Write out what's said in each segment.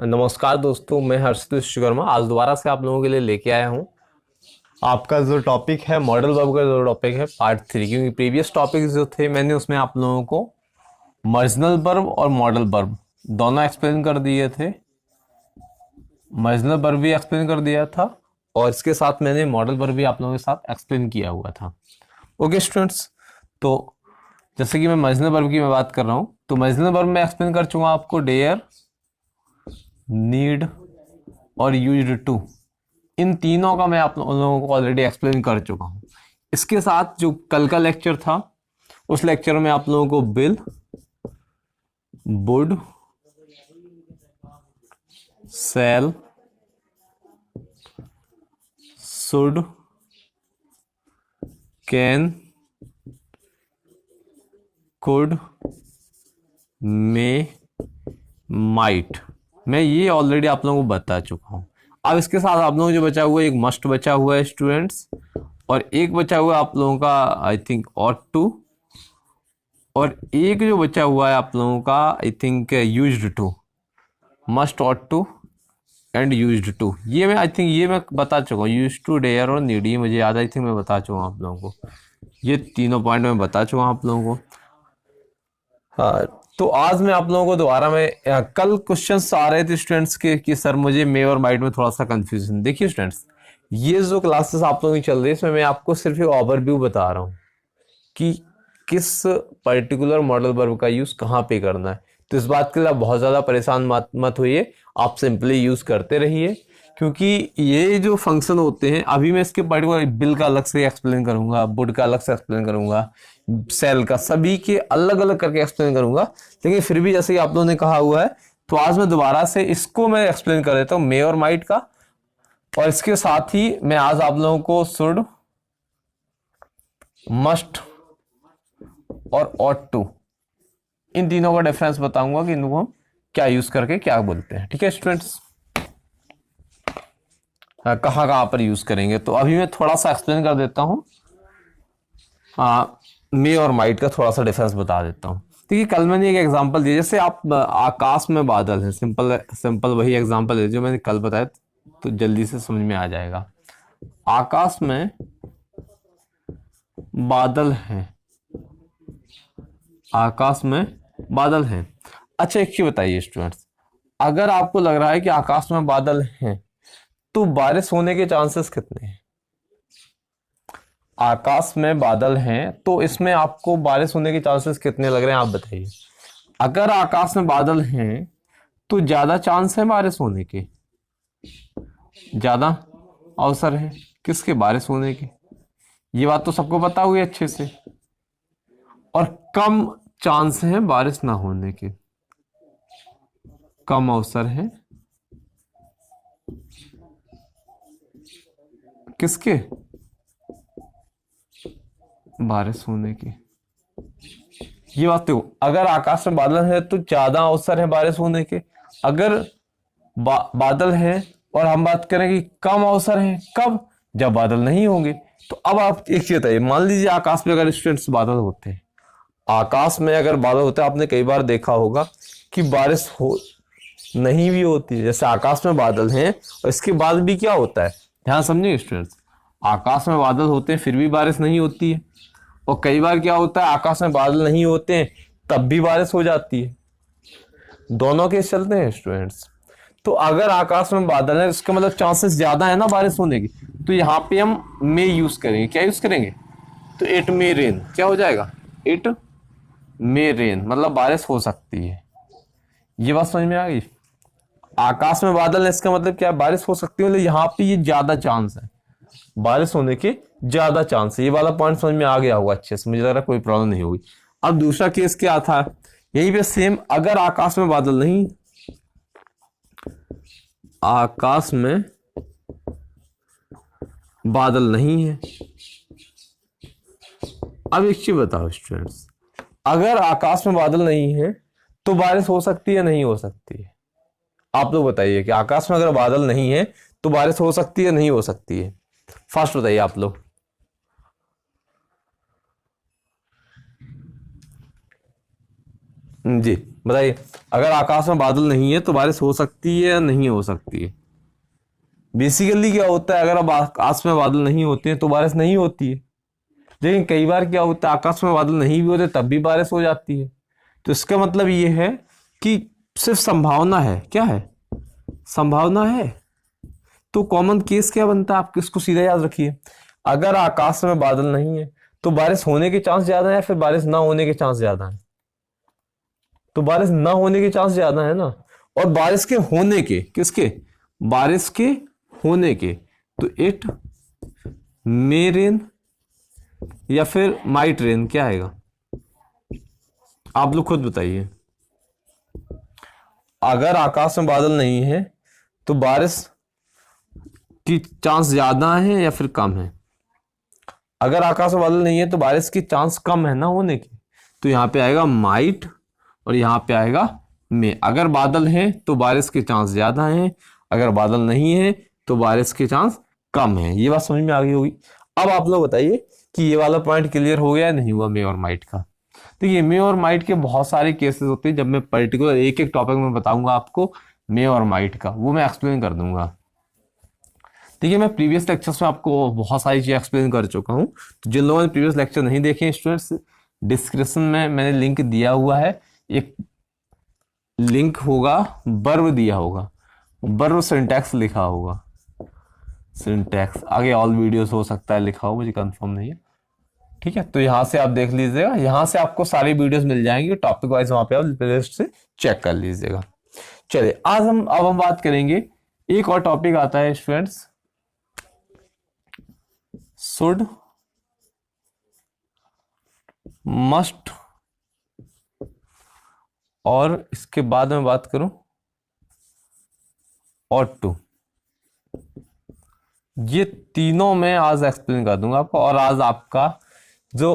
नमस्कार दोस्तों, मैं हर्षित विश्वकर्मा आज दोबारा से आप लोगों के लिए लेके आया हूँ। आपका जो टॉपिक है मॉडल वर्ब का जो टॉपिक है पार्ट 3, क्योंकि प्रीवियस टॉपिक जो थे मैंने उसमें आप लोगों को मार्जिनल वर्ब और मॉडल वर्ब दोनों एक्सप्लेन कर दिए थे। मार्जिनल वर्ब भी एक्सप्लेन कर दिया था और इसके साथ मैंने मॉडल वर्ब भी आप लोगों के साथ एक्सप्लेन किया हुआ था। ओके स्टूडेंट्स, तो जैसे कि मैं मार्जिनल वर्ब की मैं बात कर रहा हूँ, तो मार्जिनल वर्ब में एक्सप्लेन कर चुका आपको डेयर, नीड और यूज्ड टू। इन तीनों का मैं आप लोगों को ऑलरेडी एक्सप्लेन कर चुका हूं। इसके साथ जो कल का लेक्चर था उस लेक्चर में आप लोगों को will, would, shall, should, can, could, may, might, मैं ये ऑलरेडी आप लोगों को बता चुका हूं। अब इसके साथ आप लोगों को जो बचा हुआ है एक मस्ट बचा हुआ है स्टूडेंट्स, और एक बचा हुआ है आप लोगों का आई थिंक ऑट टू, और एक जो बचा हुआ है आप लोगों का I think used to. Must, ought to and used to, ये मैं आई थिंक ये मैं बता चुका हूँ। यूज्ड टू, डेयर और नीड, ये मुझे याद आई थिंक मैं बता चुका हूँ आप लोगों को। ये तीनों पॉइंट मैं बता चुका हूँ आप लोगों को। हाँ, तो आज मैं आप लोगों को दोबारा कल क्वेश्चंस आ रहे थे स्टूडेंट्स के कि सर मुझे मे और माइट में थोड़ा सा कंफ्यूजन। देखिए स्टूडेंट्स, ये जो क्लासेस आप लोगों की चल रही है इसमें मैं आपको सिर्फ एक ओवरव्यू बता रहा हूँ कि किस पर्टिकुलर मॉडल वर्ब का यूज कहाँ पे करना है। तो इस बात के लिए आप बहुत ज्यादा परेशान मत होइए, आप सिंपली यूज करते रहिए, क्योंकि ये जो फंक्शन होते हैं अभी मैं इसके पर्टिकुलर बिल का अलग से एक्सप्लेन करूंगा, वुड का अलग से एक्सप्लेन करूंगा, सेल का, सभी के अलग अलग करके एक्सप्लेन करूंगा। लेकिन फिर भी जैसे कि आप लोगों ने कहा हुआ है तो आज मैं दोबारा से इसको मैं एक्सप्लेन कर देता हूँ, मे और माइट का। और इसके साथ ही मैं आज आप लोगों को शुड, मस्ट और ऑट टू, इन तीनों का डिफरेंस बताऊंगा कि इनको हम क्या यूज करके क्या बोलते हैं। ठीक है स्टूडेंट्स, कहाँ कहाँ पर यूज करेंगे। तो अभी मैं थोड़ा सा एक्सप्लेन कर देता हूँ, मे और माइट का थोड़ा सा डिफरेंस बता देता हूँ। देखिए कल मैंने एक एग्जांपल दिया, जैसे आप आकाश में बादल है, सिंपल सिंपल वही एग्जांपल है जो मैंने कल बताया, तो जल्दी से समझ में आ जाएगा। आकाश में बादल है, आकाश में बादल है। अच्छा एक चीज बताइए स्टूडेंट्स, अगर आपको लग रहा है कि आकाश में बादल हैं तो बारिश होने के चांसेस कितने हैं? आकाश में बादल हैं तो इसमें आपको बारिश होने के चांसेस कितने लग रहे हैं, आप बताइए। अगर आकाश में बादल हैं तो ज्यादा चांस है बारिश होने के, ज्यादा अवसर है किसके, बारिश होने के। ये बात तो सबको पता हुई अच्छे से। और कम चांस है बारिश ना होने के, कम अवसर है किसके, बारिश होने की। ये बात तो, अगर आकाश में बादल है तो ज्यादा अवसर है बारिश होने के। अगर बादल है और हम बात करें कि कम अवसर है, कब, जब बादल नहीं होंगे। तो अब आप एक चीज बताइए, मान लीजिए आकाश में अगर स्टूडेंट्स बादल होते हैं, आकाश में अगर बादल होते हैं, आपने कई बार देखा होगा कि बारिश हो नहीं भी होती है। जैसे आकाश में बादल हैं और इसके बाद भी क्या होता है, ध्यान समझिए स्टूडेंट्स, आकाश में बादल होते हैं फिर भी बारिश नहीं होती है। और कई बार क्या होता है, आकाश में बादल नहीं होते हैं तब भी बारिश हो जाती है। दोनों केस चलते हैं स्टूडेंट्स। तो अगर आकाश में बादल है इसका मतलब चांसेस ज्यादा है ना बारिश होने की, तो यहाँ पे हम मे यूज करेंगे। क्या यूज करेंगे, तो इट मे रेन, क्या हो जाएगा, इट मे रेन, मतलब बारिश हो सकती है। ये बात समझ में आ गई। आकाश में बादल है इसका मतलब क्या, बारिश हो सकती है, मतलब यहाँ पे ये ज्यादा चांस है बारिश होने के, ज्यादा चांस है। ये वाला पॉइंट समझ में आ गया होगा अच्छे से, मुझे लग रहा है कोई प्रॉब्लम नहीं होगी। अब दूसरा केस क्या था, यही पे सेम, अगर आकाश में बादल नहीं, आकाश में बादल नहीं है। अब एक चीज बताओ स्टूडेंट्स, अगर आकाश में बादल नहीं है तो बारिश हो सकती है नहीं हो सकती है? आप लोग बताइए कि आकाश में अगर बादल नहीं है तो बारिश हो सकती है नहीं हो सकती है? फर्स्ट बताइए आप लोग। जी बताइए, अगर आकाश में बादल नहीं है तो बारिश हो सकती है या नहीं हो सकती है? बेसिकली क्या होता है, अगर अब आकाश में बादल नहीं होते हैं तो बारिश नहीं होती है। लेकिन कई बार क्या होता है, आकाश में बादल नहीं भी होते तब भी बारिश हो जाती है। तो इसका मतलब ये है कि सिर्फ संभावना है। क्या है? संभावना है। तो कॉमन केस क्या बनता है, आप किसको सीधा याद रखिए, अगर आकाश में बादल नहीं है तो बारिश होने के चांस ज्यादा है या फिर बारिश ना होने के चांस ज्यादा है? तो बारिश ना होने के चांस ज्यादा है ना। और बारिश के होने के, किसके? बारिश के होने के। तो इट मे रेन या फिर माइट रेन, क्या आएगा? आप लोग खुद बताइए। अगर आकाश में बादल नहीं है तो बारिश की चांस ज्यादा है या फिर कम है? अगर आकाश में बादल नहीं है तो बारिश की चांस कम है ना होने की। तो यहाँ पे आएगा माइट और यहाँ पे आएगा मे। अगर बादल है तो बारिश के चांस ज्यादा हैं, अगर बादल नहीं है तो बारिश के चांस कम है। ये बात समझ में आ गई होगी। अब आप लोग बताइए कि ये वाला पॉइंट क्लियर हो गया या नहीं हुआ मे और माइट का? देखिए, मे और माइट के बहुत सारे केसेस होते हैं। जब मैं पर्टिकुलर एक एक टॉपिक में बताऊंगा आपको मे और माइट का, वो मैं एक्सप्लेन कर दूंगा। देखिए, मैं प्रीवियस लेक्चर्स में आपको बहुत सारी चीज़ें एक्सप्लेन कर चुका हूँ। तो जिन लोगों ने प्रीवियस लेक्चर नहीं देखे स्टूडेंट्स, डिस्क्रिप्शन में मैंने लिंक दिया हुआ है। एक लिंक होगा, वर्ब दिया होगा, वर्ब सिंटैक्स लिखा होगा, सिंटैक्स आगे ऑल वीडियोस हो सकता है लिखा हो, मुझे कंफर्म नहीं है। ठीक है, तो यहाँ से आप देख लीजिएगा, यहाँ से आपको सारी वीडियोस मिल जाएंगी, टॉपिक वाइज वहां पे आप प्लेलिस्ट से चेक कर लीजिएगा। चलिए, अब हम बात करेंगे, एक और टॉपिक आता है स्टूडेंट्स, शुड, मस्ट, और इसके बाद में बात करूं ought to। ये तीनों मैं आज एक्सप्लेन कर दूंगा आपको। और आज आपका जो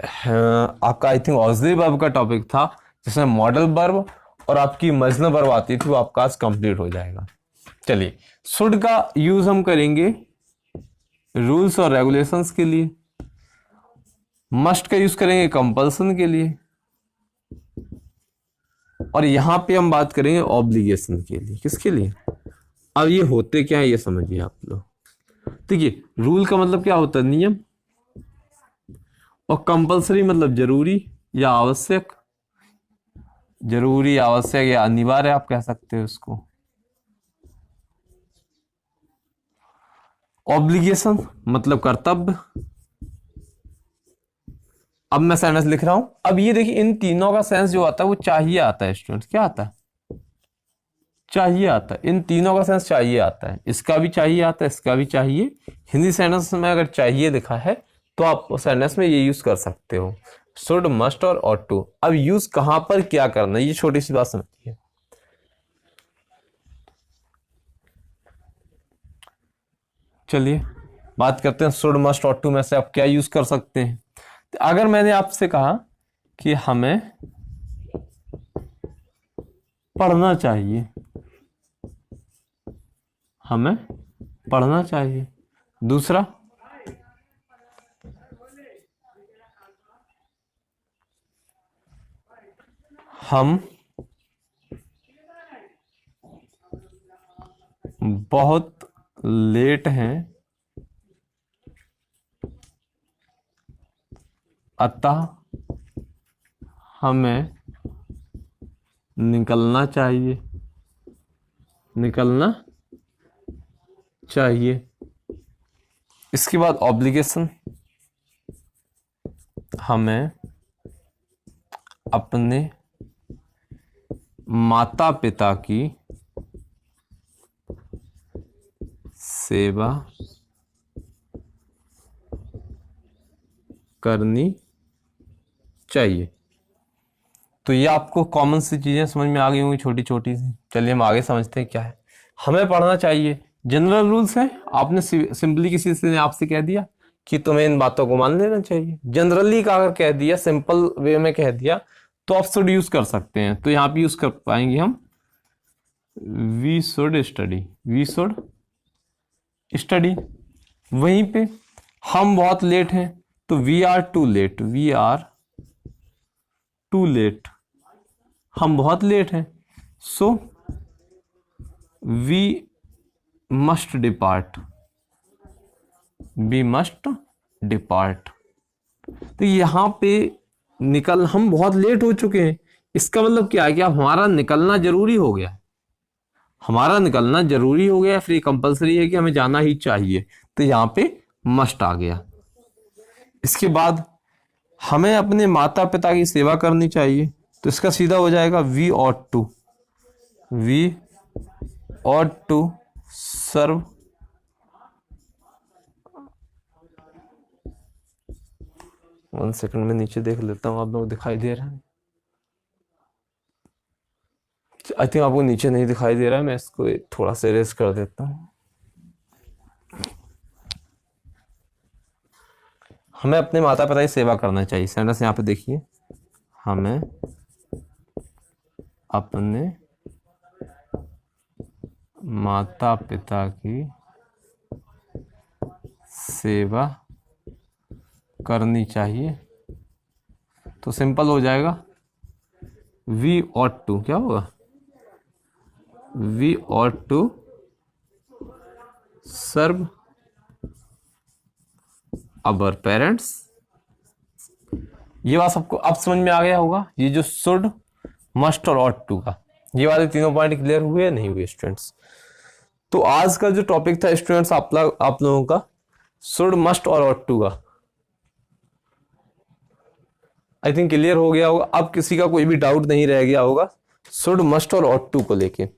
आपका आई थिंक ऑक्सिलरी वर्ब का टॉपिक था, जिसमें मॉडल वर्ब और आपकी मजनू वर्ब आती थी, वो आपका आज कंप्लीट हो जाएगा। चलिए, शुड का यूज हम करेंगे रूल्स और रेगुलेशंस के लिए, मस्ट का यूज करेंगे कंपल्सन के लिए, और यहां पे हम बात करेंगे ऑब्लिगेशन के लिए। किसके लिए? अब ये होते क्या है ये समझिए आप लोग। देखिए, रूल का मतलब क्या होता है? नियम। और कंपल्सरी मतलब जरूरी या आवश्यक, जरूरी, आवश्यक या अनिवार्य आप कह सकते हो उसको। ऑब्लिगेशन मतलब कर्तव्य। अब मैं सेंटेंस लिख रहा हूं। अब ये देखिए, इन तीनों का सेंस जो आता है वो चाहिए आता है स्टूडेंट्स। क्या आता है? चाहिए आता है। इन तीनों का सेंस चाहिए आता है। इसका भी चाहिए आता है, इसका भी चाहिए। हिंदी सेंटेंस में अगर चाहिए लिखा है तो आप सेंटेंस में ये यूज कर सकते हो, शुड, मस्ट और ought to। अब यूज कहां पर क्या करना है, ये छोटी सी बात समझिए। चलिए बात करते हैं शुड, मस्ट, ought to में से आप क्या यूज कर सकते हैं। तो अगर मैंने आपसे कहा कि हमें पढ़ना चाहिए, हमें पढ़ना चाहिए। दूसरा, हम बहुत लेट हैं, अतः हमें निकलना चाहिए, निकलना चाहिए। इसके बाद ऑब्लिगेशन, हमें अपने माता पिता की सेवा करनी चाहिए। तो ये आपको कॉमन सी चीजें समझ में आ गई होंगी, छोटी छोटी सी। चलिए हम आगे समझते हैं क्या है। हमें पढ़ना चाहिए, जनरल रूल्स है। आपने सिंपली किसी से ने आपसे कह दिया कि तुम्हें इन बातों को मान लेना चाहिए, जनरली का अगर कह दिया, सिंपल वे में कह दिया, तो आप शुड यूज कर सकते हैं। तो यहाँ पे यूज कर पाएंगे हम we should study, we should study. वहीं पे हम बहुत लेट हैं तो we are too late, we are too late. हम बहुत लेट हैं, so we must depart, we must depart. तो यहाँ पे हम बहुत लेट हो चुके हैं, इसका मतलब क्या है कि अब हमारा निकलना जरूरी हो गया है, हमारा निकलना जरूरी हो गया, फिर कंपलसरी है कि हमें जाना ही चाहिए, तो यहाँ पे मस्ट आ गया। इसके बाद हमें अपने माता पिता की सेवा करनी चाहिए, तो इसका सीधा हो जाएगा we ought to, we ought to serve, one second में नीचे देख लेता हूं, आप लोग दिखाई दे रहा है? आई थिंक आपको नीचे नहीं दिखाई दे रहा है, मैं इसको थोड़ा सा इरेज कर देता हूं। हमें अपने माता पिता की सेवा करना चाहिए, सेंटेंस यहाँ पे देखिए, हमें अपने माता पिता की सेवा करनी चाहिए, तो सिंपल हो जाएगा वी ऑट टू, क्या होगा, we ought to serve our parents. ये बात सबको अब समझ में आ गया होगा, ये जो शुड, मस्ट और ऑट टू का, ये वाले तीनों पॉइंट क्लियर हुए नहीं हुए स्टूडेंट्स? तो आज का जो टॉपिक था स्टूडेंट्स आप लोगों का शुड, मस्ट और ऑट टू का, आई थिंक क्लियर हो गया होगा। अब किसी का कोई भी डाउट नहीं रह गया होगा शुड, मस्ट और ऑट टू को लेके,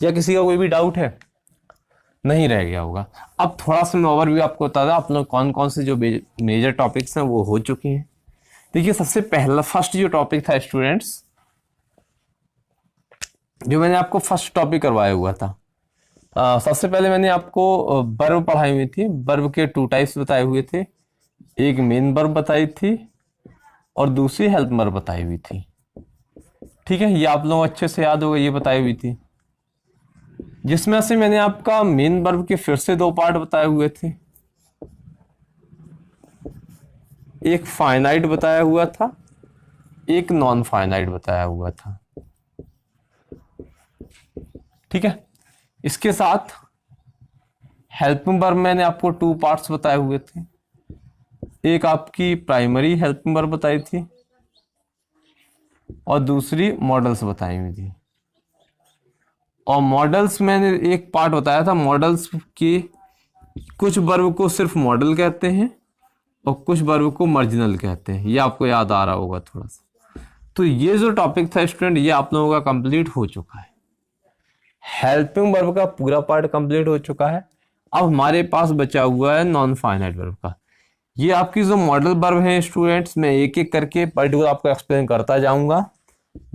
या किसी का कोई भी डाउट है? नहीं रह गया होगा। अब थोड़ा सा मैं ओवरव्यू आपको बता दूं, आप लोग कौन कौन से जो मेजर टॉपिक्स हैं वो हो चुके हैं। देखिए सबसे पहला फर्स्ट जो टॉपिक था स्टूडेंट्स, जो मैंने आपको फर्स्ट टॉपिक करवाया हुआ था, सबसे पहले मैंने आपको वर्ब पढ़ाई हुई थी, वर्ब के 2 टाइप्स बताए हुए थे, एक मेन वर्ब बताई थी और दूसरी हेल्प वर्ब बताई हुई थी। ठीक है, ये आप लोग अच्छे से याद होगा, ये बताई हुई थी, जिसमें से मैंने आपका मेन वर्ब के फिर से 2 पार्ट बताए हुए थे, एक फाइनाइट बताया हुआ था, एक नॉन फाइनाइट बताया हुआ था। ठीक है, इसके साथ हेल्पिंग वर्ब मैंने आपको 2 पार्ट्स बताए हुए थे, एक आपकी प्राइमरी हेल्पिंग वर्ब बताई थी और दूसरी मॉडल्स बताई हुई थी। और मॉडल्स मैंने एक पार्ट बताया था, मॉडल्स की कुछ वर्ब को सिर्फ मॉडल कहते हैं और कुछ वर्ब को मार्जिनल कहते हैं, ये आपको याद आ रहा होगा थोड़ा सा। तो ये जो टॉपिक था स्टूडेंट, ये आप लोगों का कंप्लीट हो चुका है, हेल्पिंग वर्ब का पूरा पार्ट कंप्लीट हो चुका है। अब हमारे पास बचा हुआ है नॉन फाइनाइट वर्ब का। ये आपकी जो मॉडल वर्ब है स्टूडेंट्स, मैं एक एक करके पर्टिकुलर आपको एक्सप्लेन करता जाऊंगा।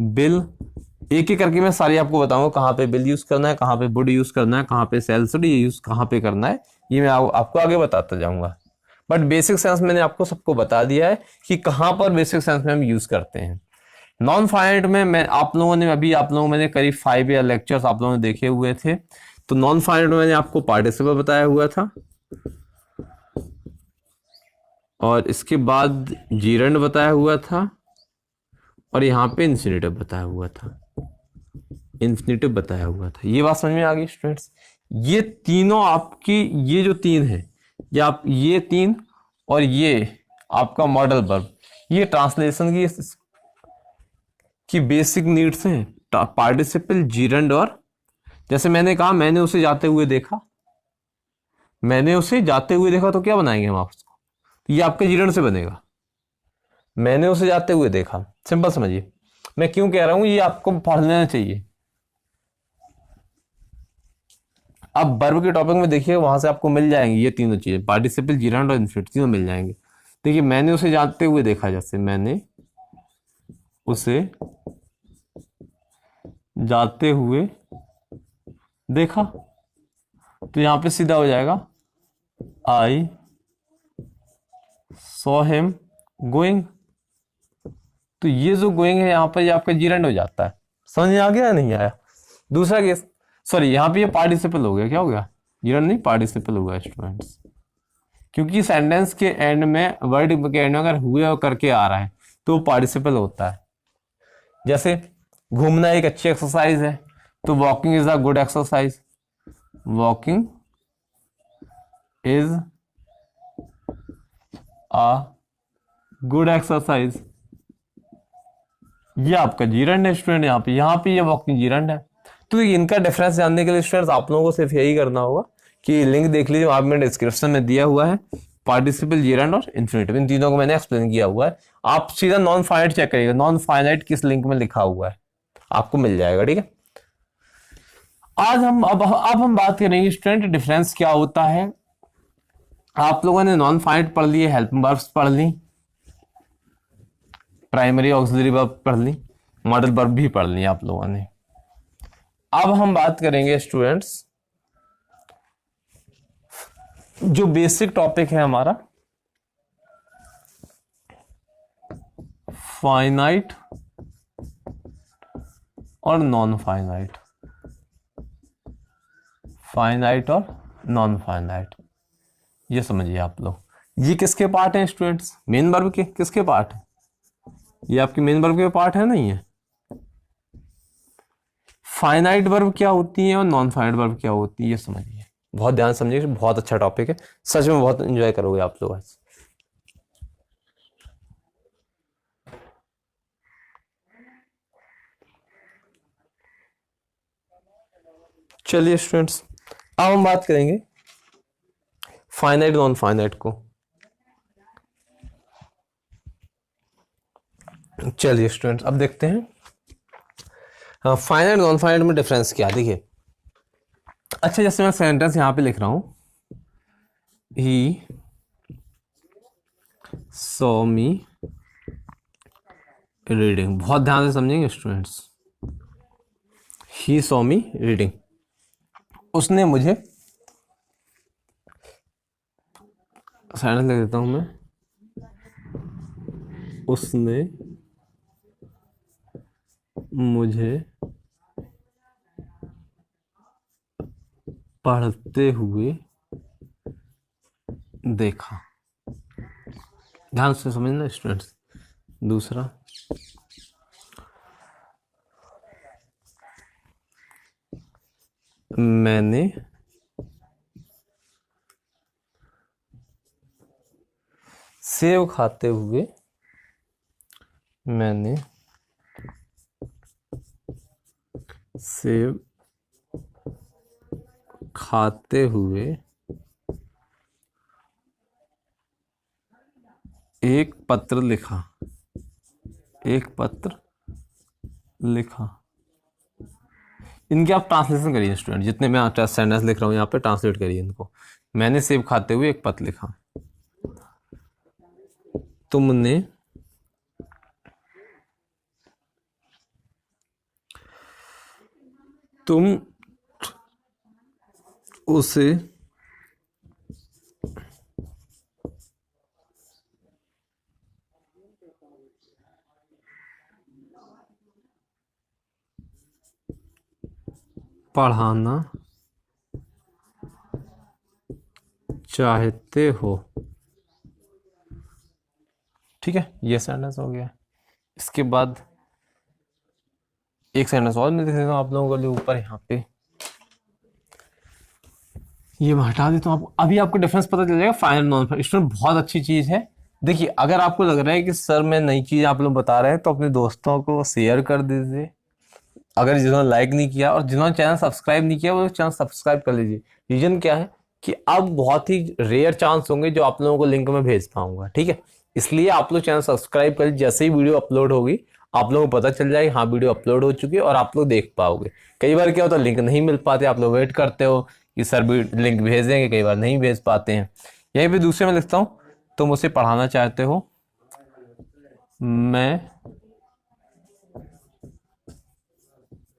बिल, एक एक करके मैं सारी आपको बताऊंगा, कहाँ पे बिल यूज करना है, कहाँ पे वुड यूज करना है, कहाँ पे सेल शुड यूज कहाँ पे करना है, ये मैं आपको आगे बताता जाऊंगा। बट बेसिक सेंस मैंने आपको सबको बता दिया है कि कहाँ पर बेसिक सेंस में हम यूज करते हैं। नॉन फाइनाइट में मैं आप लोगों ने मैंने करीब 5 या लेक्चर्स आप लोगों ने देखे हुए थे। तो नॉन फाइनाइट में मैंने आपको पार्टिसिपल बताया हुआ था, और इसके बाद जीरंड बताया हुआ था, और यहाँ पे इंफिनिटिव बताया हुआ था, इंफिनिटिव बताया हुआ था। ये बात समझ में आ गई स्टूडेंट्स? ये तीनों आपकी, ये जो 3 है, ये 3 और ये आपका मॉडल वर्ब, ये ट्रांसलेशन की बेसिक नीड्स हैं, पार्टिसिपल, जीरंड, और जैसे मैंने कहा मैंने उसे जाते हुए देखा, मैंने उसे जाते हुए देखा, तो क्या बनाएंगे हम उसको? ये आपके जीरंड से बनेगा, मैंने उसे जाते हुए देखा। सिंपल समझिए, मैं क्यों कह रहा हूं, ये आपको पढ़ लेना चाहिए। अब वर्ब के टॉपिक में देखिए, वहां से आपको मिल जाएंगे ये तीनों चीजें, पार्टिसिपल, जीरंड और इंफिनिटिव, तीनों मिल जाएंगे। देखिए मैंने उसे जाते हुए देखा, जैसे मैंने उसे जाते हुए देखा, तो यहां पे सीधा हो जाएगा आई सॉ हिम गोइंग। तो ये जो गोइंग है यहां पर, ये आपका जीरंड हो जाता है। समझ में आ गया या नहीं आया? दूसरा केस, सॉरी यहाँ पे ये पार्टिसिपल हो गया, क्या हो गया? जीरंड नहीं, पार्टिसिपल हो गया स्टूडेंट्स, क्योंकि सेंटेंस के एंड में, वर्ड के एंड में अगर हुए और करके आ रहा है तो पार्टिसिपल होता है। जैसे घूमना एक अच्छी एक्सरसाइज है, तो walking is a good exercise, walking is a good exercise. ये आपका जीरंड है स्टूडेंट, यहाँ पे ये वॉकिंग जीरंड है। तो इनका डिफरेंस जानने के लिए स्टूडेंट्स आप लोगों को सिर्फ यही करना होगा कि लिंक देख लीजिए, आप मैंने डिस्क्रिप्शन में दिया हुआ है, पार्टिसिपल जीरंड और इन्फिनिटिव, इन तीनों को मैंने एक्सप्लेन किया हुआ है। आप सीधा नॉन फाइनाइट चेक करिएगा, नॉन फाइनाइट किस लिंक में लिखा हुआ है, आपको मिल जाएगा। ठीक है, आज हम अब हम बात करेंगे स्टूडेंट डिफरेंस क्या होता है। आप लोगों ने नॉन फाइनाइट पढ़ लिए, हेल्पिंग वर्ब्स पढ़ ली, प्राइमरी ऑक्सिलरी वर्ब पढ़ ली, मॉडल वर्ब भी पढ़ ली आप लोगों ने। अब हम बात करेंगे स्टूडेंट्स, जो बेसिक टॉपिक है हमारा, फाइनाइट और नॉन फाइनाइट, फाइनाइट और नॉन फाइनाइट, ये समझिए आप लोग। ये किसके पार्ट हैं स्टूडेंट्स, मेन वर्ब के किसके पार्ट है, ये आपकी मेन वर्ब के पार्ट है, नहीं है। फाइनाइट वर्ब क्या होती है और नॉन फाइनाइट वर्ब क्या होती है, ये समझिए, बहुत ध्यान समझिए, बहुत अच्छा टॉपिक है, सच में बहुत एंजॉय करोगे आप लोग आज। चलिए स्टूडेंट्स, अब हम बात करेंगे फाइनाइट नॉन फाइनाइट को। चलिए स्टूडेंट्स, अब देखते हैं फाइनाइट नॉन फाइनाइट में डिफरेंस क्या। देखिए, अच्छा जैसे मैं सेंटेंस यहां पे लिख रहा हूं, ही सॉ मी रीडिंग, बहुत ध्यान से समझेंगे स्टूडेंट्स। ही सॉ मी रीडिंग, उसने मुझे, सेंटेंस लिख देता हूं मैं, उसने मुझे पढ़ते हुए देखा। ध्यान से समझना स्टूडेंट्स। दूसरा, मैंने सेब खाते हुए, मैंने सेब खाते हुए एक पत्र लिखा, एक पत्र लिखा। इनके आप ट्रांसलेशन करिए स्टूडेंट, जितने मैं सेंटेंस लिख रहा हूं यहाँ पे ट्रांसलेट करिए इनको। मैंने सेब खाते हुए एक पत्र लिखा, तुमने तुम उसे पढ़ाना चाहते हो। ठीक है, ये सेंटेंस हो गया। इसके बाद एक सेंटेंस और मैं लिख देता हूँ आप लोगों के लिए ऊपर, यहाँ पे ये मैं हटा देता हूँ। अभी आपको डिफरेंस पता चल जाएगा फाइनल नॉन फाइनल। स्टूडेंट बहुत अच्छी चीज है। देखिए, अगर आपको लग रहा है कि सर मैं नई चीज आप लोग बता रहे हैं, तो अपने दोस्तों को शेयर कर दीजिए। अगर जिन्होंने लाइक नहीं किया और जिन्होंने चैनल सब्सक्राइब नहीं किया, वो चैनल सब्सक्राइब कर लीजिए। रीजन क्या है कि अब बहुत ही रेयर चांस होंगे जो आप लोगों को लिंक में भेज पाऊंगा। ठीक है, इसलिए आप लोग चैनल सब्सक्राइब कर, जैसे ही वीडियो अपलोड होगी आप लोगों को पता चल जाएगा हाँ वीडियो अपलोड हो चुकी है, और आप लोग देख पाओगे। कई बार क्या होता है, लिंक नहीं मिल पाते, आप लोग वेट करते हो कि सर भी लिंक भेज देंगे, कई बार नहीं भेज पाते हैं। यहीं पे दूसरे में लिखता हूँ, तुम उसे पढ़ाना चाहते हो, मैं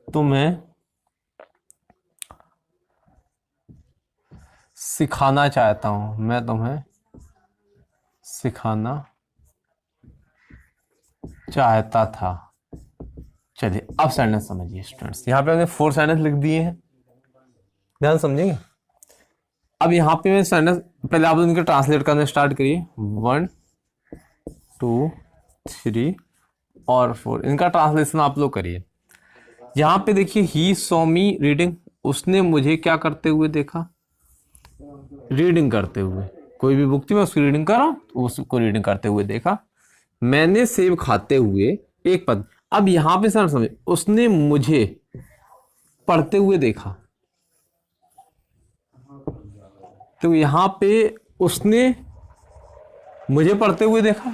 तुम्हें सिखाना चाहता हूं, मैं तुम्हें सिखाना चाहता था। चलिए अब सेंटेंस समझिए स्टूडेंट्स। यहां पे हमने 4 सेंटेंस लिख दिए हैं, ध्यान समझेंगे। अब यहां पे मैं सेंटेंस पहले आप इनके ट्रांसलेट करना स्टार्ट करिए। 1 2 3 और 4 इनका ट्रांसलेशन आप लोग करिए। यहाँ पे देखिए ही सॉ मी रीडिंग, उसने मुझे क्या करते हुए देखा, रीडिंग करते हुए। कोई भी बुक थी मैं उसकी रीडिंग कर रहा हूँ, उसको रीडिंग करते हुए देखा। मैंने सेब खाते हुए एक पद, अब यहाँ पे सर समझ, उसने मुझे पढ़ते हुए देखा, तो यहाँ पे उसने मुझे पढ़ते हुए देखा,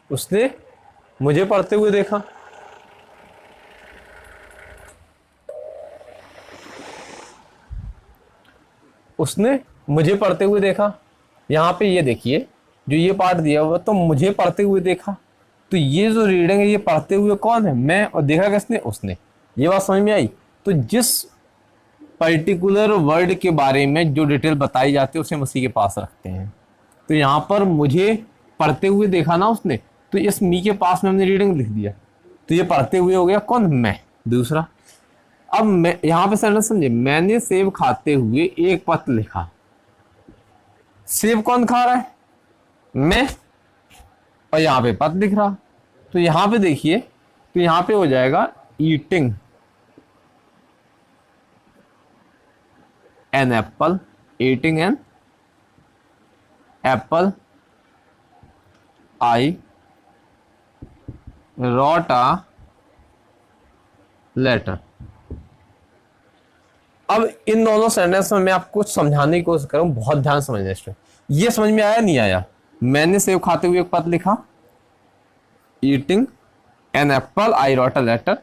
उसने मुझे पढ़ते हुए देखा। उसने मुझे पढ़ते हुए देखा। यहाँ पे ये देखिए जो ये पार्ट दिया हुआ, तो मुझे पढ़ते हुए देखा, तो ये जो रीडिंग है ये पढ़ते हुए कौन है, मैं, और देखा किसने, उसने। ये बात समझ में आई। तो जिस पर्टिकुलर वर्ड के बारे में जो डिटेल बताई जाती है उसे हम उसी के पास रखते हैं। तो यहाँ पर मुझे पढ़ते हुए देखा ना उसने, तो इस मी के पास में हमने रीडिंग लिख दिया, तो ये पढ़ते हुए हो गया कौन, मैं। दूसरा, अब मैं यहाँ पे सेंटेंस समझे, मैंने सेब खाते हुए एक पत्र लिखा। सेब कौन खा रहा है, मैं, और यहाँ पे पत्र लिख रहा। तो यहाँ पे देखिए, तो यहाँ पे हो जाएगा eating an apple, eating an apple, I wrote a letter. अब इन दोनों सेंटेंस में मैं आपको समझाने की कोशिश करूं, बहुत ध्यान समझना इसमें। ये समझ में आया नहीं आया, मैंने सेब खाते हुए एक पत्र लिखा, eating an apple, I wrote a letter,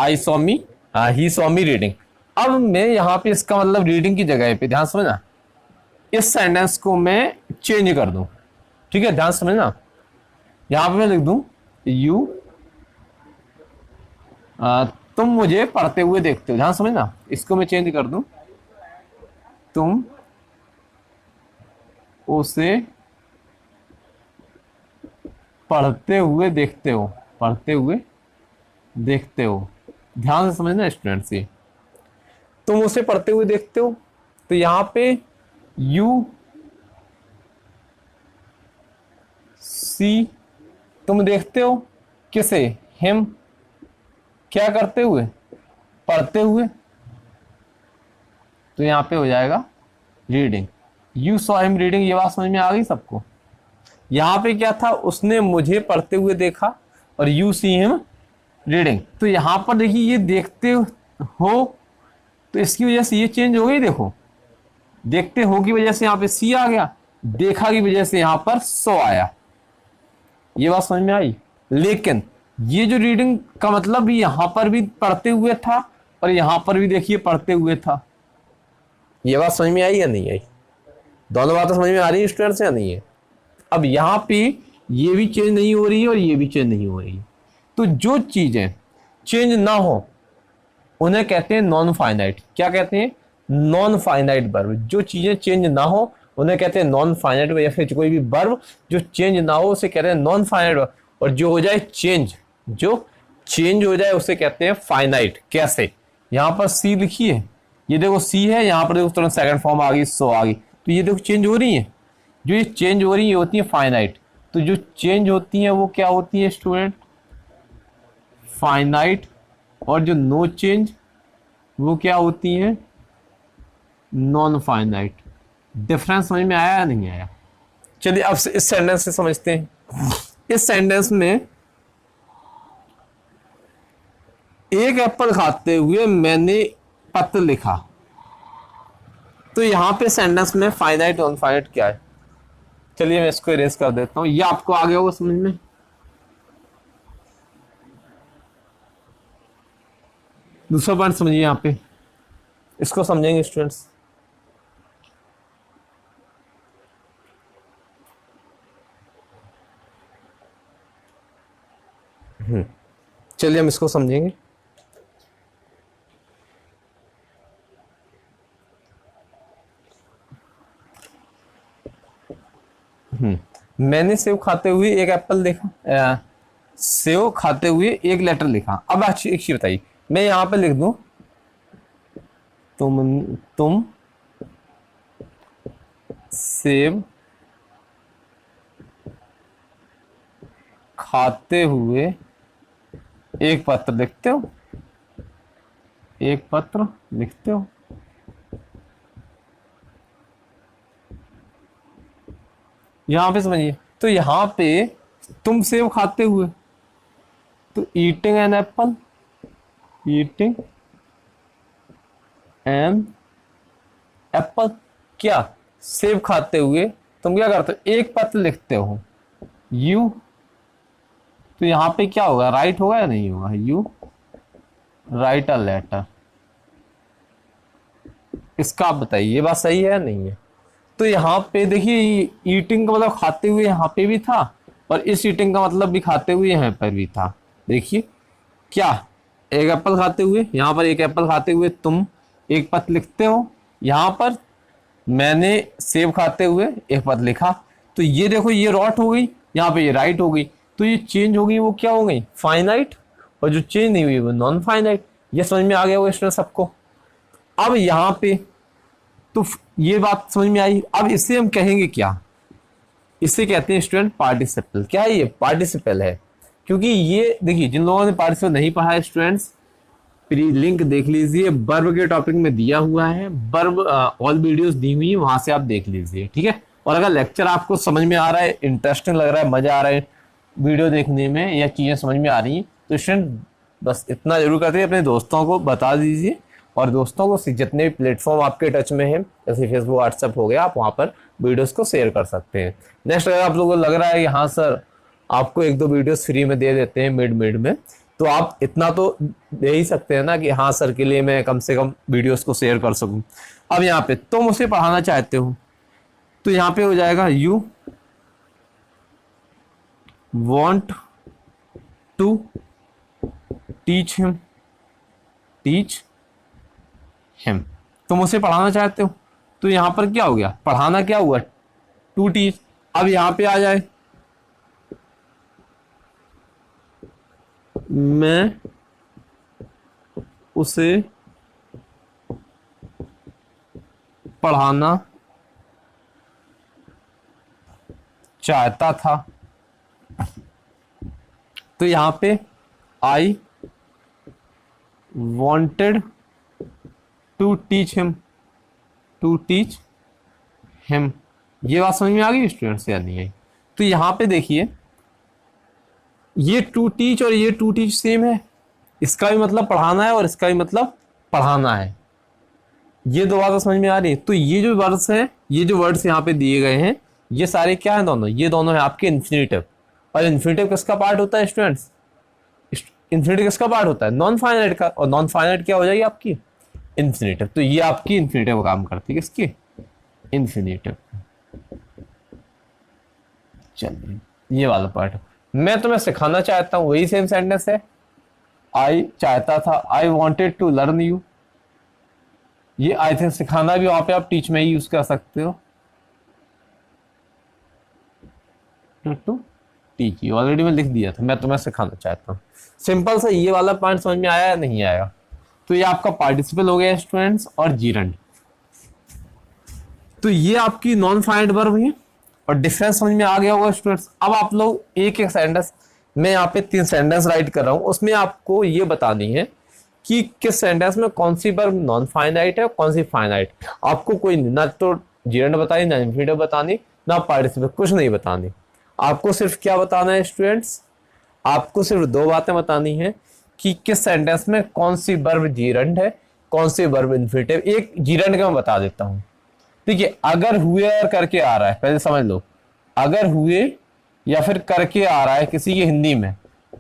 I saw me, he saw me reading. अब मैं यहाँ पे इसका मतलब रीडिंग की जगह पे ध्यान समझना, इस सेंटेंस को मैं चेंज कर दूं, ठीक है, ध्यान समझना। यहां पे मैं लिख दूं यू, तुम मुझे पढ़ते हुए देखते हो, ध्यान समझना, इसको मैं चेंज कर दूं, तुम उसे पढ़ते हुए देखते हो, पढ़ते हुए देखते हो। ध्यान से समझना स्टूडेंट्स, ये तुम उसे पढ़ते हुए देखते हो, तो यहां पे यू सी, तुम देखते हो किसे, हिम, क्या करते हुए, पढ़ते हुए, तो यहां पे हो जाएगा reading. You saw him reading, ये बात समझ में आ गई सबको। यहां पे क्या था, उसने मुझे पढ़ते हुए देखा, और यू सी हिम रीडिंग। तो यहां पर देखिए ये देखते हो, तो इसकी वजह से ये चेंज हो गई, देखो, देखते हो की वजह से यहां पे सी आ गया, देखा की वजह से यहां पर सो आया। ये बात समझ में आई। लेकिन ये जो रीडिंग का मतलब भी यहां पर भी पढ़ते हुए था, और यहां पर भी देखिए पढ़ते हुए था। ये बात समझ में आई या नहीं आई, दोनों बातें समझ में आ रही है स्टूडेंट्स या नहीं है। अब यहां पे ये भी चेंज नहीं हो रही है और ये भी चेंज नहीं हो रही है, तो जो चीजें चेंज ना हो उन्हें कहते हैं नॉन फाइनाइट। क्या कहते हैं, नॉन फाइनाइट वर्ब। जो चीजें चेंज ना हो उन्हें कहते हैं नॉन फाइनाइट, या फिर कोई भी वर्ब जो चेंज ना हो उसे कहते हैं नॉन फाइनाइट वर्ब, और जो हो जाए चेंज, जो चेंज हो जाए उसे कहते हैं फाइनाइट। कैसे, यहां पर सी लिखी है, ये देखो सी है, यहां पर देखो तुरंत सेकंड फॉर्म आ गई, सो आ गई, तो ये देखो चेंज हो रही है। जो ये चेंज हो रही है होती है फाइनाइट। तो जो चेंज होती है वो क्या होती है स्टूडेंट, फाइनाइट। और जो नो चेंज वो क्या होती है, नॉन फाइनाइट। डिफरेंस समझ में आया या नहीं आया। चलिए अब इस सेंटेंस से समझते हैं। इस सेंटेंस में एक एप्पल खाते हुए मैंने पत्र लिखा, तो यहां पे सेंटेंस में फाइनाइट नॉन फाइनाइट क्या है। चलिए मैं इसको इरेज कर देता हूं, ये आपको आ गया होगा समझ में। दूसरा पॉइंट समझिए, यहां पे इसको समझेंगे स्टूडेंट्स। चलिए हम इसको समझेंगे। मैंने सेव खाते हुए एक एप्पल देखा, सेव खाते हुए एक लेटर लिखा। अब अच्छी एक चीज बताइए, मैं यहां पे लिख दूं तुम सेब खाते हुए एक पत्र लिखते हो, एक पत्र लिखते हो। यहां पे समझिए, तो यहां पे तुम सेब खाते हुए, तो eating an apple, eating an Apple, क्या सेब खाते हुए तुम क्या करते हो, एक पत्र लिखते हो, यू। तो यहां पे क्या होगा, राइट होगा या नहीं होगा, यू राइट अ लेटर। इसका आप बताइए, ये बात सही है या नहीं है। तो यहाँ पे देखिए, ईटिंग का मतलब खाते हुए यहाँ पे भी था, और इस ईटिंग का मतलब भी खाते हुए यहाँ पर भी था। देखिए क्या, एक एप्पल खाते हुए, यहाँ पर एक एप्पल खाते हुए तुम एक पत्र लिखते हो, यहाँ पर मैंने सेब खाते हुए एक पत्र लिखा। तो ये देखो, ये रॉट हो गई, यहाँ पे ये राइट हो गई। तो ये चेंज हो गई, वो क्या हो गई, फाइनाइट, और जो चेंज नहीं हुई वो नॉन फाइनाइट। ये समझ में आ गया होगा स्टूडेंट सबको। अब यहाँ पे तो ये बात समझ में आई। अब इससे हम कहेंगे क्या, इससे कहते हैं स्टूडेंट पार्टिसिपल। क्या है ये, पार्टिसिपल है। क्योंकि ये देखिए, जिन लोगों ने पार्टिसिपल नहीं पढ़ा है स्टूडेंट्स, प्री लिंक देख लीजिए, बर्ब के टॉपिक में दिया हुआ है, बर्ब ऑल वीडियोस दी हुई है, वहां से आप देख लीजिए, ठीक है। और अगर लेक्चर आपको समझ में आ रहा है, इंटरेस्टिंग लग रहा है, मजा आ रहा है वीडियो देखने में, या चीजें समझ में आ रही हैं, तो स्टूडेंट बस इतना जरूर करते हैं, अपने दोस्तों को बता दीजिए। और दोस्तों को जितने भी प्लेटफॉर्म आपके टच में हैं, जैसे फेसबुक व्हाट्सएप हो गया, आप वहां पर वीडियोस को शेयर कर सकते हैं। नेक्स्ट, अगर आप लोगों को लग रहा है कि हाँ सर आपको एक दो वीडियोस फ्री में दे देते हैं मिड मिड में, तो आप इतना तो दे ही सकते हैं ना कि हाँ सर के लिए मैं कम से कम वीडियोस को शेयर कर सकूं। अब यहाँ पे तुम उसे पढ़ाना चाहते हो, तो यहाँ पे हो जाएगा you want to teach him, teach him. तुम उसे पढ़ाना चाहते हो, तो यहां पर क्या हो गया, पढ़ाना क्या हुआ, टू टीच। अब यहां पे आ जाए, मैं उसे पढ़ाना चाहता था, तो यहां पे I wanted to teach him, to teach him. ये बात समझ में आ गई स्टूडेंट्स या नहीं आई। तो यहां पे देखिए, ये टू टीच और ये टू टीच सेम है, इसका भी मतलब पढ़ाना है और इसका भी मतलब पढ़ाना है। ये दो बातें समझ में आ रही है। तो ये जो वर्ड्स हैं, ये जो वर्ड्स यहाँ पे दिए गए हैं, ये सारे क्या है, दोनों ये दोनों है आपके इन्फिनेटिव। और इन्फिनेटिव किसका पार्ट होता है स्टूडेंट्स, इन्फिनेटिव किसका पार्ट होता है, नॉन फाइनाइट का। और नॉन फाइनाइट क्या हो जाएगी आपकी, इन्फिनेटिव। तो ये आपकी इन्फिनेटिव काम करती है, किसकी, इन्फिनेटिव। चलिए, ये वाला पार्ट मैं तुम्हें सिखाना चाहता हूं, वही सेम सेंटेंस है, आई चाहता था, I wanted to learn you. ये आई थिंक सिखाना भी वहां पे आप टीच में ही यूज कर सकते हो, टू टीच यू ऑलरेडी मैं लिख दिया था, मैं तुम्हें सिखाना चाहता हूँ। सिंपल सा ये वाला पॉइंट समझ में आया या नहीं आया। तो ये आपका पार्टिसिपल हो गया स्टूडेंट्स, और जीरंड। तो ये आपकी नॉन फाइनाइट वर्ब है, और डिफरेंस समझ में आ गया होगा स्टूडेंट्स। अब आप लोग एक एक सेंटेंस, मैं यहाँ पे 3 सेंटेंस राइट कर रहा हूँ, उसमें आपको ये बतानी है कि किस सेंटेंस में कौन सी वर्ब नॉन फाइनाइट है और कौन सी फाइनाइट। आपको कोई ना तो जीरंड बतानी, ना इंफिनिटिव बतानी, ना पार्टिसिपल, कुछ नहीं बतानी। आपको सिर्फ क्या बताना है स्टूडेंट्स, आपको सिर्फ 2 बातें बतानी है कि किस सेंटेंस में कौन सी वर्ब जीरंड है, कौन सी वर्ब इंफिनिटिव। एक जीरंड का मैं बता देता हूं, ठीक है। अगर हुए और करके आ रहा है, पहले समझ लो, अगर हुए या फिर करके आ रहा है किसी की हिंदी में,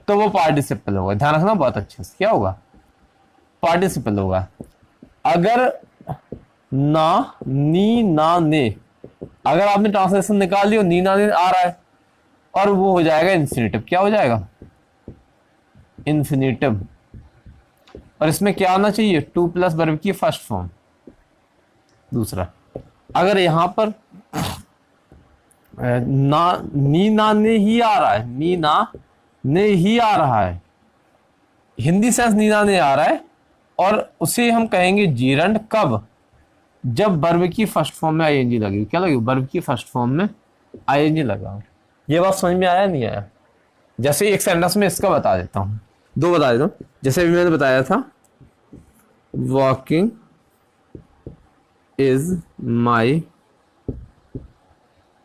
तो वो पार्टिसिपल होगा। ध्यान रखना बहुत अच्छे से, क्या होगा, पार्टिसिपल होगा। अगर ना, नी, ना, ने, अगर आपने ट्रांसलेशन निकाल लियो, नी, ना, ने आ रहा है, और वो हो जाएगा इन्फिनिटिव। क्या हो जाएगा, इन्फिनिटिव। और इसमें क्या आना चाहिए, टू प्लस वर्ब की फर्स्ट फॉर्म। दूसरा, अगर यहां पर ना, नी, ना, ने ही आ रहा है, नी, ना, ने ही आ रहा है, हिंदी सेंस नी, ना, ने आ रहा है, और उसे हम कहेंगे जीरंड कब, जब वर्ब की फर्स्ट फॉर्म में आईएनजी लगी। क्या लगी, वर्ब की फर्स्ट फॉर्म में आईएनजी लगा। ये बात समझ में आया नहीं आया। जैसे एक सेंटेंस में इसका बता देता हूं, 2 बता देता हूं। जैसे अभी मैंने बताया था, walking is my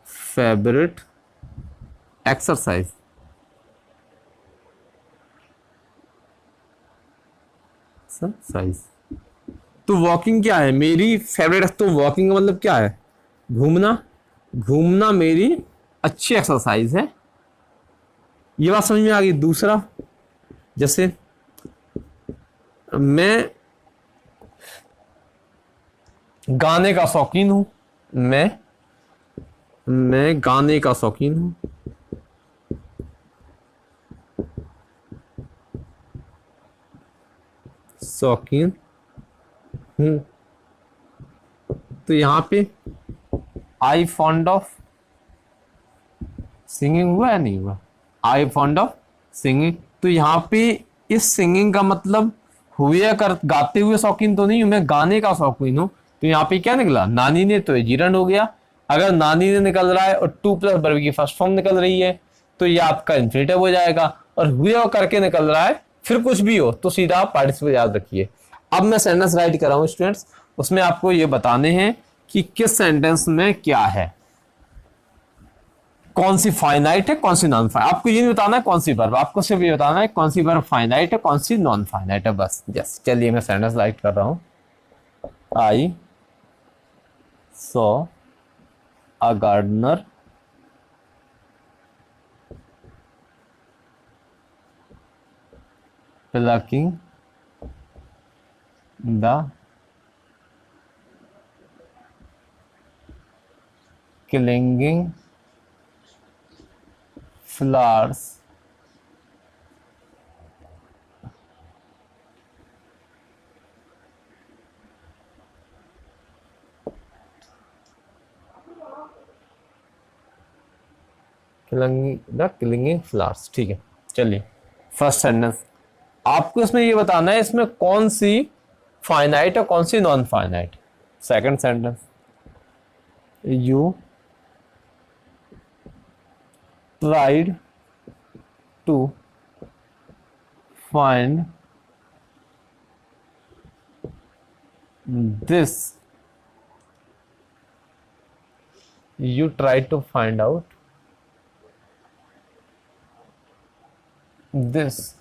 favourite exercise. Exercise तो वॉकिंग क्या है मेरी फेवरेट, तो वॉकिंग का मतलब क्या है, घूमना। घूमना मेरी अच्छी एक्सरसाइज है, ये बात समझ में आ गई। दूसरा, जैसे मैं गाने का शौकीन हूं, मैं गाने का शौकीन हूं। शौकीन हूं, तो यहां पे आई फॉन्ड ऑफ सिंगिंग हुआ या नहीं हुआ, आई फॉन्ड ऑफ सिंगिंग। तो यहाँ पे इस सिंगिंग का मतलब हुए कर गाते हुए शौकीन तो नहीं हूं, मैं गाने का शौकीन हूं। तो यहाँ पे क्या निकला, नानी ने, तो जीरंड हो गया। अगर नानी ने निकल रहा है और टू प्लस वर्ब की फर्स्ट फॉर्म निकल रही है तो ये आपका इन्फिनेटिव हो जाएगा। और हुए और करके निकल रहा है फिर कुछ भी हो तो सीधा आप पार्टिसिपल याद रखिए। अब मैं सेंटेंस राइट कर रहा हूं स्टूडेंट्स, उसमें आपको ये बताने हैं कि किस सेंटेंस में क्या है, कौन सी फाइनाइट है कौन सी नॉन फाइनाइट। आपको ये नहीं बताना है कौन सी वर्ब, आपको सिर्फ ये बताना है कौन सी वर्ब फाइनाइट है कौन सी नॉन फाइनाइट है, बस। यस, चलिए मैं सेंटेंस राइट कर रहा हूं। I saw a gardener plucking the clinging flowers the clinging flowers. ठीक है, चलिए फर्स्ट सेंटेंस। आपको इसमें ये बताना है इसमें कौन सी फाइनाइट है कौन सी non finite. Second sentence, you tried to find this, you tried to find out this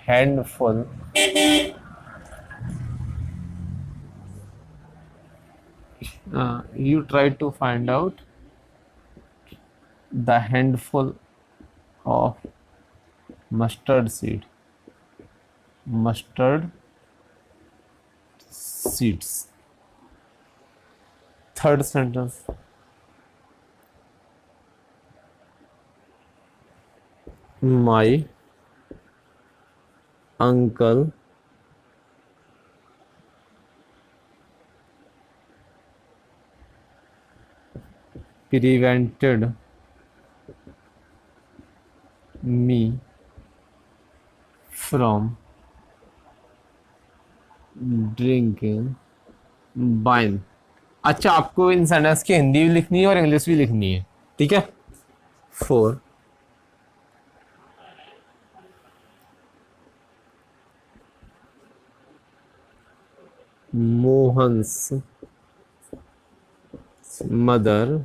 handful you try to find out the handful of mustard seeds। Third sentence, my uncle prevented me from drinking wine। अच्छा, आपको इन sentence की हिंदी भी लिखनी है और English भी लिखनी है, ठीक है। 4 Mohan's mother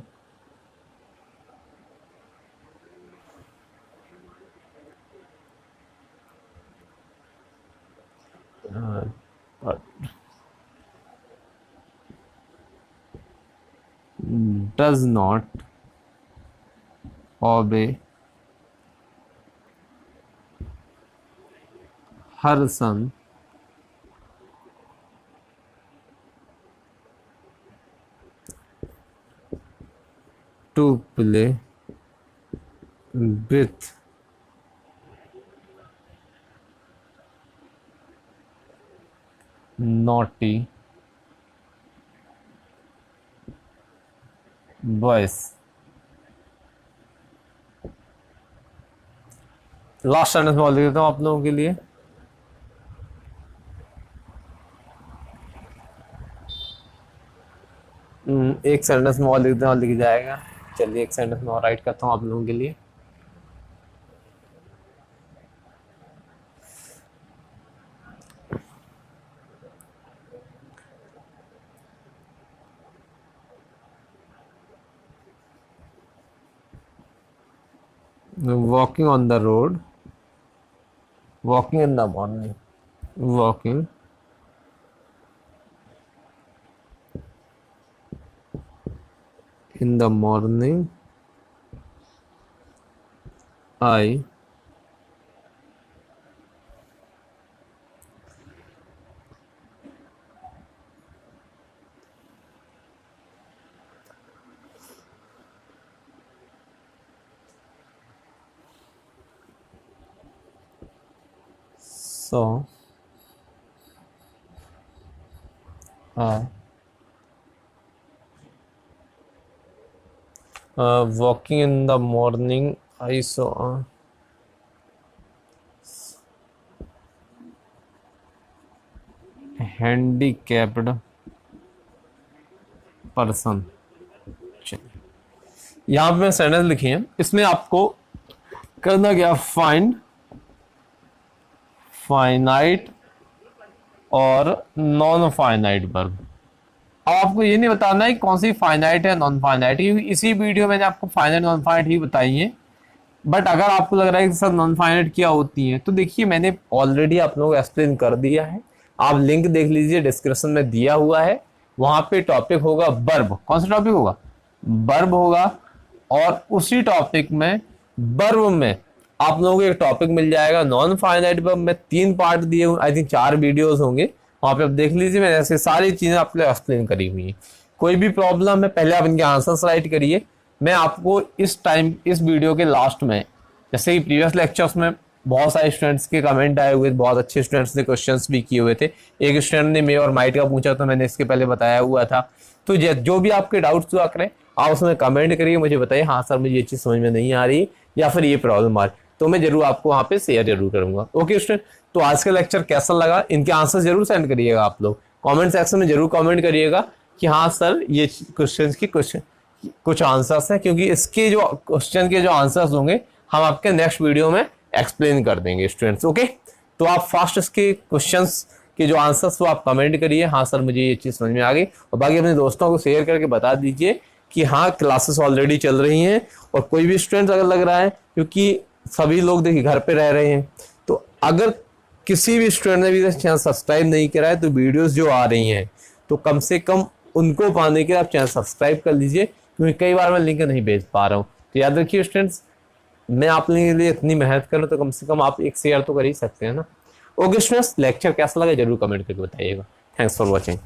does not obey her son to play with naughty boys। Last sentence बोल देता हूं आप लोगों के लिए। एक सेंटेंस में और लिख दें और लिख जाएगा। चलिए एक सेंटेंस में और राइट करता हूँ आप लोगों के लिए। Walking on the road, walking in the morning, walking in the morning I saw a walking in the morning I saw a handicapped person। यहाँ पे मैं सेंटेंस लिखी है, इसमें आपको करना क्या, फाइंड फाइनाइट और नॉन फाइनाइट वर्ब। अब आपको ये नहीं बताना है कौन सी फाइनाइट है नॉन फाइनाइट, क्योंकि इसी वीडियो में मैंने आपको फाइनाइट नॉन फाइनाइट ही बताई है। बट अगर आपको लग रहा है कि सर नॉन फाइनाइट क्या होती है, तो देखिए मैंने ऑलरेडी आप लोगों को एक्सप्लेन कर दिया है। आप लिंक देख लीजिए, डिस्क्रिप्शन में दिया हुआ है। वहां पे टॉपिक होगा वर्ब। कौन सा टॉपिक होगा, वर्ब होगा। और उसी टॉपिक में वर्ब में आप लोगों को एक टॉपिक मिल जाएगा नॉन फाइनाइट वर्ब में। 3 पार्ट दिए हुए, आई थिंक 4 वीडियोस होंगे, वहां पे आप देख लीजिए। मैंने ऐसे सारी चीजें आपके लिए एक्सप्लेन करी हुई है। कोई भी प्रॉब्लम है पहले आप इनके आंसर्स राइट करिए। मैं आपको इस वीडियो के लास्ट में, जैसे कि प्रीवियस लेक्चर्स में बहुत सारे स्टूडेंट्स के कमेंट आए हुए, बहुत अच्छे स्टूडेंट्स ने क्वेश्चंस भी किए हुए थे। एक स्टूडेंट ने मे और माइट का पूछा, तो मैंने इसके पहले बताया हुआ था। तो जो भी आपके डाउट्स हुआ करें, आप उसमें कमेंट करिए, मुझे बताइए हाँ सर मुझे ये चीज़ समझ में नहीं आ रही या फिर ये प्रॉब्लम आ रही, तो मैं जरूर आपको वहाँ पे शेयर जरूर करूंगा। ओके स्टूडेंट, तो आज का लेक्चर कैसा लगा, इनके आंसर जरूर सेंड करिएगा आप लोग। कमेंट सेक्शन में जरूर कमेंट करिएगा कि हाँ सर ये क्वेश्चन की कुछ आंसर्स हैं, क्योंकि इसके जो क्वेश्चन के जो आंसर्स होंगे हम आपके नेक्स्ट वीडियो में एक्सप्लेन कर देंगे स्टूडेंट्स। ओके, तो आप फास्ट इसके क्वेश्चंस के जो आंसर्स वो आप कमेंट करिए हाँ सर मुझे ये चीज़ समझ में आ गई, और बाकी अपने दोस्तों को शेयर करके बता दीजिए कि हाँ क्लासेस ऑलरेडी चल रही हैं। और कोई भी स्टूडेंट अगर लग रहा है, क्योंकि सभी लोग देखिए घर पे रह रहे हैं, तो अगर किसी भी स्टूडेंट ने भी चैनल सब्सक्राइब नहीं करा है, तो वीडियोस जो आ रही हैं तो कम से कम उनको पाने के लिए आप चैनल सब्सक्राइब कर लीजिए, क्योंकि कई बार मैं लिंक नहीं भेज पा रहा हूँ। तो याद रखिए स्टूडेंट्स, मैं आप लोगों के लिए इतनी मेहनत कर रहा हूँ, तो कम से कम आप एक शेयर तो कर ही सकते हैं ना। ओके स्टूडेंट्स, लेक्चर कैसा लगा जरूर कमेंट करके बताइएगा। Thanks for watching.